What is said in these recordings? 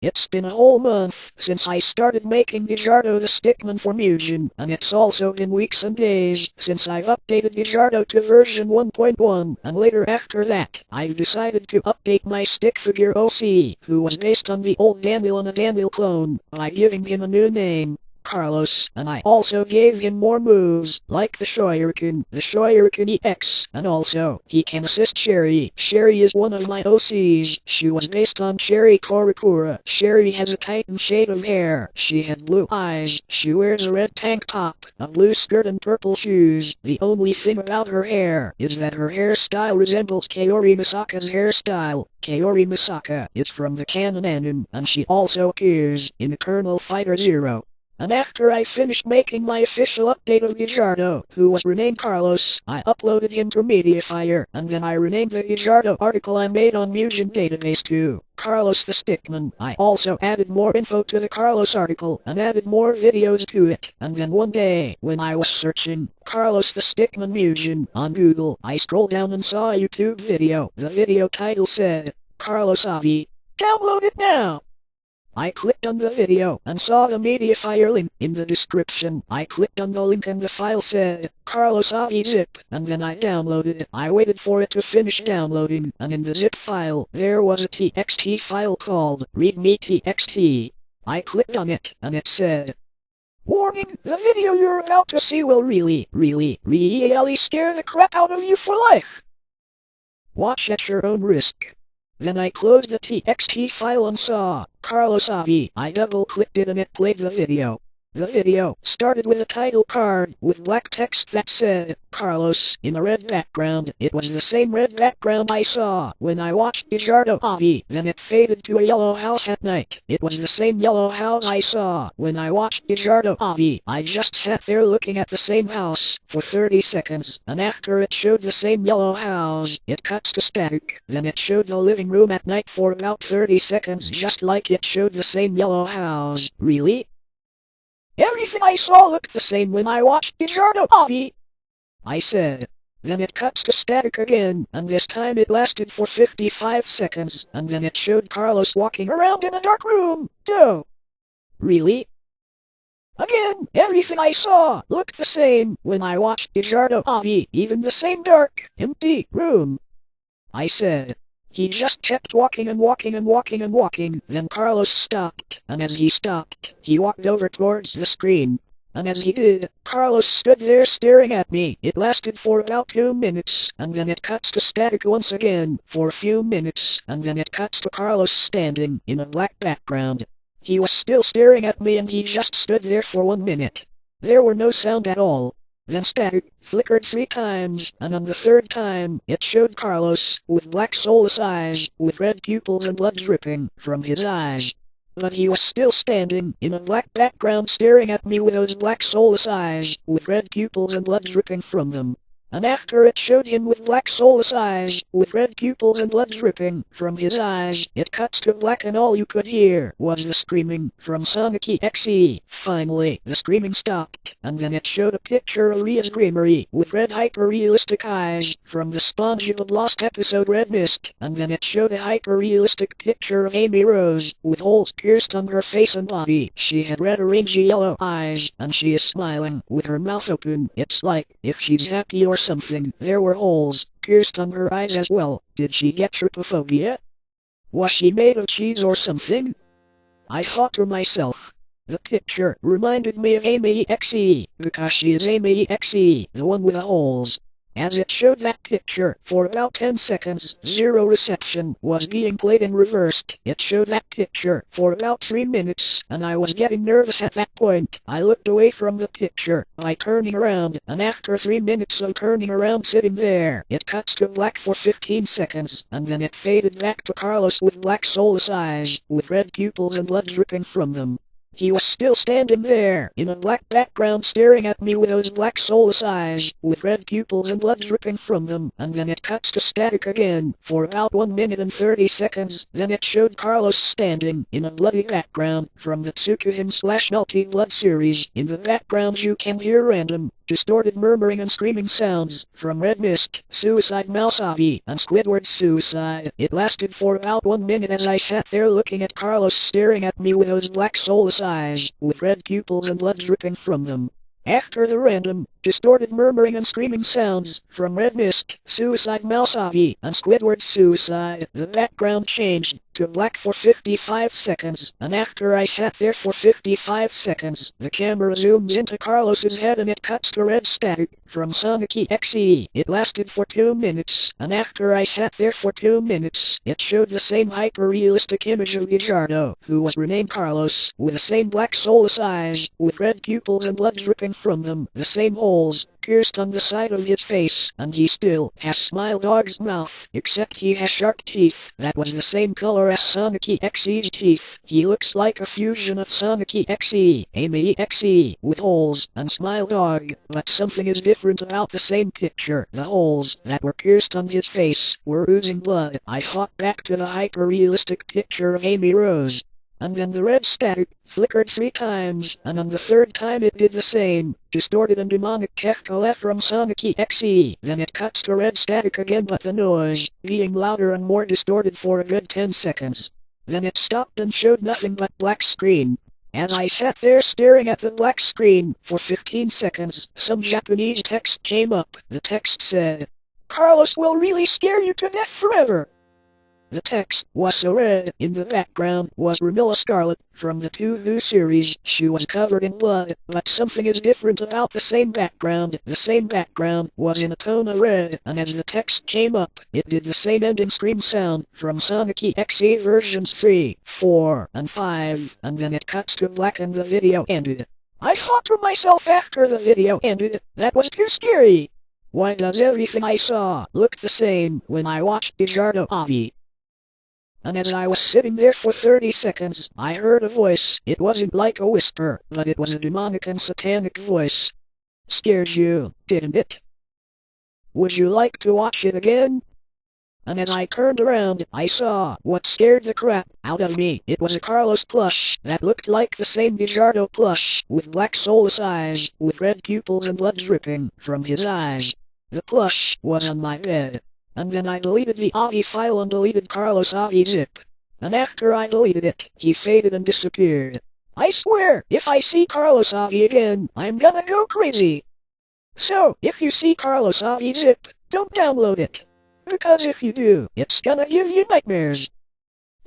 It's been a whole month since I started making Gajardo the Stickman for Mugen, and it's also been weeks and days since I've updated Gajardo to version 1.1, and later after that, I've decided to update my Stickfigure OC, who was based on the old Daniel and a Daniel clone, by giving him a new name, Carlos, and I also gave him more moves, like the Shoryuken EX, and also, he can assist Sherry. Sherry is one of my OCs. She was based on Sherry Korakura. Sherry has a Titan shade of hair. She had blue eyes. She wears a red tank top, a blue skirt and purple shoes. The only thing about her hair is that her hairstyle resembles Kaori Misaka's hairstyle. Kaori Misaka is from the canon anime, and she also appears in Colonel Fighter Zero. And after I finished making my official update of Gajardo, who was renamed Carlos, I uploaded him to Mediafire, and then I renamed the Gajardo article I made on Mugen database to Carlos the Stickman. I also added more info to the Carlos article, and added more videos to it, and then one day, when I was searching Carlos the Stickman Mugen on Google, I scrolled down and saw a YouTube video. The video title said, Carlos.avi. Download it now! I clicked on the video and saw the Mediafire link in the description. I clicked on the link and the file said, Carlos.avi zip, and then I downloaded it. I waited for it to finish downloading, and in the zip file, there was a txt file called readme.txt. I clicked on it, and it said, warning, the video you're about to see will really scare the crap out of you for life. Watch at your own risk. Then I closed the txt file and saw Carlos.avi. I double-clicked it and it played the video. The video started with a title card with black text that said, Carlos, in a red background. It was the same red background I saw when I watched Gajardo.avi. Then it faded to a yellow house at night. It was the same yellow house I saw when I watched Gajardo.avi. I just sat there looking at the same house for 30 seconds, and after it showed the same yellow house, it cuts to static. Then it showed the living room at night for about 30 seconds, just like it showed the same yellow house. Really? Everything I saw looked the same when I watched Gajardo.avi, I said. Then it cuts to static again, and this time it lasted for 55 seconds, and then it showed Carlos walking around in a dark room. Duh. Really? Again, everything I saw looked the same when I watched Gajardo.avi, even the same dark, empty room, I said. He just kept walking and walking and walking and walking. Then Carlos stopped, and as he stopped, he walked over towards the screen. And as he did, Carlos stood there staring at me. It lasted for about 2 minutes, and then it cuts to static once again for a few minutes, and then it cuts to Carlos standing in a black background. He was still staring at me and he just stood there for 1 minute. There were no sound at all. Then static flickered 3 times, and on the 3rd time, it showed Carlos with black soulless eyes, with red pupils and blood dripping from his eyes. But he was still standing in a black background staring at me with those black soulless eyes, with red pupils and blood dripping from them. And after it showed him with black soulless eyes, with red pupils and blood dripping from his eyes, it cuts to black and all you could hear was the screaming from Sonic EXE. Finally, the screaming stopped, and then it showed a picture of Ria's Dreamery, with red hyper-realistic eyes, from the SpongeBob Lost episode Red Mist, and then it showed a hyper-realistic picture of Amy Rose, with holes pierced on her face and body. She had red orangey yellow eyes, and she is smiling, with her mouth open. It's like, if she's happy or something. There were holes pierced on her eyes as well. Did she get trypophobia? Was she made of cheese or something? I thought to myself. The picture reminded me of Amy EXE, because she is Amy EXE, the one with the holes. As it showed that picture, for about 10 seconds, zero reception was being played in reversed. It showed that picture for about 3 minutes, and I was getting nervous at that point. I looked away from the picture by turning around, and after 3 minutes of turning around sitting there, it cuts to black for 15 seconds, and then it faded back to Carlos with black soulless eyes, with red pupils and blood dripping from them. He was still standing there, in a black background staring at me with those black soulless eyes, with red pupils and blood dripping from them, and then it cuts to static again, for about 1 minute and 30 seconds, then it showed Carlos standing, in a bloody background, from the Tsukuhim/Melty Blood series. In the background you can hear random distorted murmuring and screaming sounds from Red Mist, Suicide Mouse.avi, and Squidward's suicide. It lasted for about 1 minute as I sat there looking at Carlos staring at me with those black soulless eyes, with red pupils and blood dripping from them. After the random, distorted murmuring and screaming sounds from Red Mist, Suicide Mouse.avi, and Squidward's suicide, the background changed to black for 55 seconds, and after I sat there for 55 seconds, the camera zooms into Carlos's head and it cuts to red static from Sonic EXE. It lasted for 2 minutes, and after I sat there for 2 minutes, it showed the same hyper-realistic image of Gajardo, who was renamed Carlos, with the same black soulless eyes, with red pupils and blood dripping from them, the same holes pierced on the side of his face, and he still has Smile Dog's mouth, except he has sharp teeth that was the same color as Sonic EXE's teeth. He looks like a fusion of Sonic EXE, Amy EXE, with holes, and Smile Dog, but something is different about the same picture. The holes that were pierced on his face were oozing blood. I thought back to the hyper-realistic picture of Amy Rose. And then the red static flickered 3 times, and on the 3rd time it did the same, distorted and demonic echo from Sonic EXE. Then it cuts to red static again, but the noise being louder and more distorted for a good 10 seconds. Then it stopped and showed nothing but black screen. As I sat there staring at the black screen for 15 seconds, some Japanese text came up. The text said, "Carlos will really scare you to death forever." The text was so red. In the background was Ramilla Scarlet from the 2 series. She was covered in blood, but something is different about the same background. The same background was in a tone of red, and as the text came up, it did the same ending scream sound from Sonic EXE versions 3, 4, and 5, and then it cuts to black and the video ended. I thought to myself after the video ended, that was too scary. Why does everything I saw look the same when I watched Gajardo.avi? And as I was sitting there for 30 seconds, I heard a voice. It wasn't like a whisper, but it was a demonic and satanic voice. Scared you, didn't it? Would you like to watch it again? And as I turned around, I saw what scared the crap out of me. It was a Carlos plush that looked like the same Gajardo plush, with black soulless eyes, with red pupils and blood dripping from his eyes. The plush was on my bed. And then I deleted the .avi file and deleted Carlos.avi zip. And after I deleted it, he faded and disappeared. I swear, if I see Carlos.avi again, I'm gonna go crazy. So, if you see Carlos.avi zip, don't download it. Because if you do, it's gonna give you nightmares.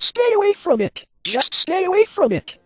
Stay away from it. Just stay away from it.